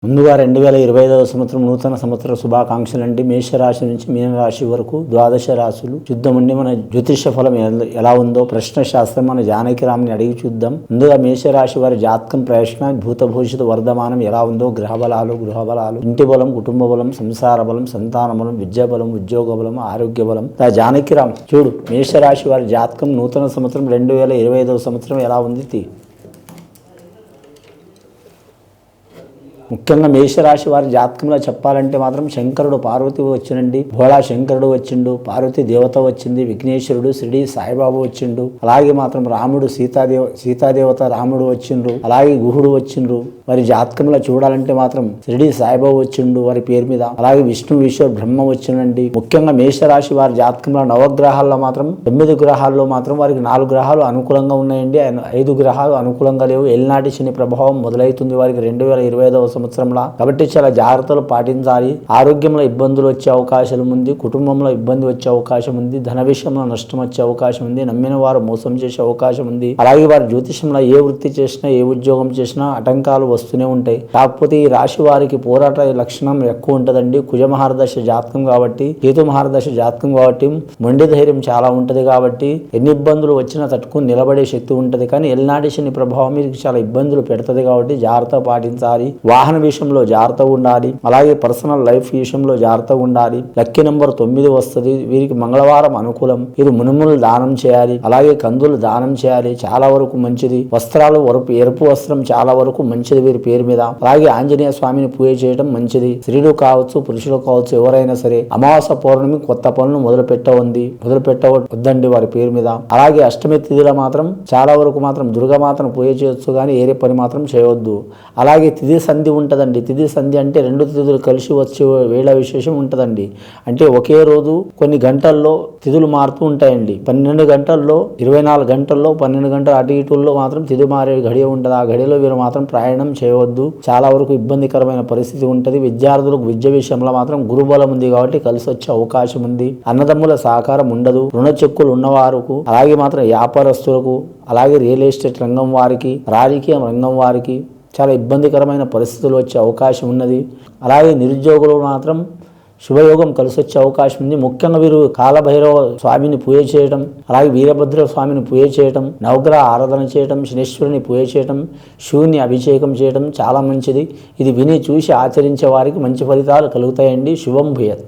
ముందుగా 2025వ సంవత్సరం నూతన సంవత్సర శుభాకాంక్షలు అండి. మేషరాశి నుంచి మీనరాశి వరకు ద్వాదశ రాశులు చూద్దామండి. మన జ్యోతిష ఫలం ఎలా ఉందో ప్రశ్న శాస్త్రం మన జానకిరామ్ని అడిగి చూద్దాం. ముందుగా మేషరాశి వారి జాతకం ప్రయత్న భూతభూషిత వర్ధమానం ఎలా ఉందో గృహబలాలు, ఇంటి బలం, కుటుంబ బలం, సంసార బలం, సంతాన బలం, విద్యా బలం, ఉద్యోగ బలం, ఆరోగ్య బలం. జానకిరామ్ చూడు మేషరాశి వారి జాతకం నూతన సంవత్సరం 2025వ సంవత్సరం ఎలా ఉంది. ముఖ్యంగా మేషరాశి వారి జాతకంలో చెప్పాలంటే మాత్రం శంకరుడు పార్వతి వచ్చినండి, భోళా శంకరుడు వచ్చిండు, పార్వతి దేవత వచ్చింది, విఘ్నేశ్వరుడు షిరిడి సాయిబాబు వచ్చిండు, అలాగే మాత్రం రాముడు సీతాదేవత రాముడు వచ్చిండ్రు, అలాగే గుహుడు వచ్చిండ్రు. వారి జాతకంలో చూడాలంటే మాత్రం షిరిడి సాయిబాబు వచ్చిండు వారి పేరు మీద, అలాగే విష్ణు ఈశ్వర్ బ్రహ్మ వచ్చిండండి. ముఖ్యంగా మేషరాశి వారి జాతకంలో నవగ్రహాల్లో మాత్రం 9 గ్రహాల్లో మాత్రం వారికి 4 గ్రహాలు అనుకూలంగా ఉన్నాయండి, 5 గ్రహాలు అనుకూలంగా లేవు. ఎల్నాటి శని ప్రభావం మొదలవుతుంది వారికి 2025వ సంవత్సరంలో. కాబట్టి చాలా జాగ్రత్తలు పాటించాలి. ఆరోగ్యంలో ఇబ్బందులు వచ్చే అవకాశం ఉంది, కుటుంబంలో ఇబ్బంది వచ్చే అవకాశం ఉంది, ధన విషయంలో నష్టం వచ్చే అవకాశం ఉంది, నమ్మిన వారు మోసం చేసే అవకాశం ఉంది. అలాగే వారి జ్యోతిషంలో ఏ వృత్తి చేసినా ఏ ఉద్యోగం చేసినా ఆటంకాలు వస్తూనే ఉంటాయి. కాకపోతే ఈ రాశి వారికి పోరాట లక్షణం ఎక్కువ ఉంటుందండి. కుజ మహారదశ జాతకం కాబట్టి, కేతు మహారదశ జాతకం కాబట్టి మొండి ధైర్యం చాలా ఉంటది. కాబట్టి ఎన్ని ఇబ్బందులు వచ్చినా తట్టుకుని నిలబడే శక్తి ఉంటది. కానీ ఎల్నాటి శని ప్రభావం మీకు చాలా ఇబ్బందులు పెడుతుంది. కాబట్టి జాగ్రత్త పాటించాలి. వాహన విషయంలో జాగ్రత్తగా ఉండాలి. అలాగే పర్సనల్ లైఫ్ విషయంలో జాగ్రత్తగా ఉండాలి. లక్కీ నెంబర్ 9 వస్తుంది. వీరికి మంగళవారం అనుకూలం. వీరు మునుములు దానం చేయాలి, అలాగే కందులు దానం చేయాలి, చాలా వరకు మంచిది. వస్త్రాలు ఎరుపు వస్త్రం చాలా వరకు మంచిది వీరి పేరు మీద. అలాగే ఆంజనేయ స్వామిని పూజ చేయడం మంచిది. స్త్రీలు కావచ్చు పురుషులు కావచ్చు ఎవరైనా సరే అమావాస్య పౌర్ణమి కొత్త పనులు మొదలు పెట్టవద్దండి వారి పేరు మీద. అలాగే అష్టమి తిథిలో మాత్రం చాలా వరకు మాత్రం దుర్గామాతను పూజ చేయొచ్చు, కానీ ఏరే పని మాత్రం చేయవద్దు. అలాగే తిథి సంధి ఉంటుందండి. తిథి సంధి అంటే 2 తిథులు కలిసి వచ్చే వేళ విశేషం ఉంటుందండి. అంటే ఒకే రోజు కొన్ని గంటల్లో తిథులు మారుతూ ఉంటాయండి. 12 గంటల్లో 24 గంటల్లో 12 గంటల అటు ఇటుల్లో మాత్రం తిథి మారే గడియ ఉంటుంది. ఆ గడియలో వీరు మాత్రం ప్రయాణం చేయవద్దు. చాలా వరకు ఇబ్బందికరమైన పరిస్థితి ఉంటుంది. విద్యార్థులకు విద్య విషయంలో మాత్రం గురుబలం ఉంది కాబట్టి కలిసి వచ్చే అవకాశం ఉంది. అన్నదమ్ముల సహకారం ఉండదు. రుణ చెక్కులు ఉన్నవారుకు, అలాగే మాత్రం వ్యాపారస్తులకు, అలాగే రియల్ ఎస్టేట్ రంగం వారికి, రాజకీయ రంగం వారికి చాలా ఇబ్బందికరమైన పరిస్థితులు వచ్చే అవకాశం ఉన్నది. అలాగే నిరుద్యోగులు మాత్రం శుభయోగం కలిసి వచ్చే అవకాశం ఉంది. ముఖ్యంగా వీరు కాలభైరవ స్వామిని పూజ చేయడం, అలాగే వీరభద్ర స్వామిని పూజ చేయడం, నవగ్రహ ఆరాధన చేయడం, శనీశ్వరుని పూజ చేయడం, శివుని అభిషేకం చేయడం చాలా మంచిది. ఇది విని చూసి ఆచరించే వారికి మంచి ఫలితాలు కలుగుతాయండి. శుభం భూయత్.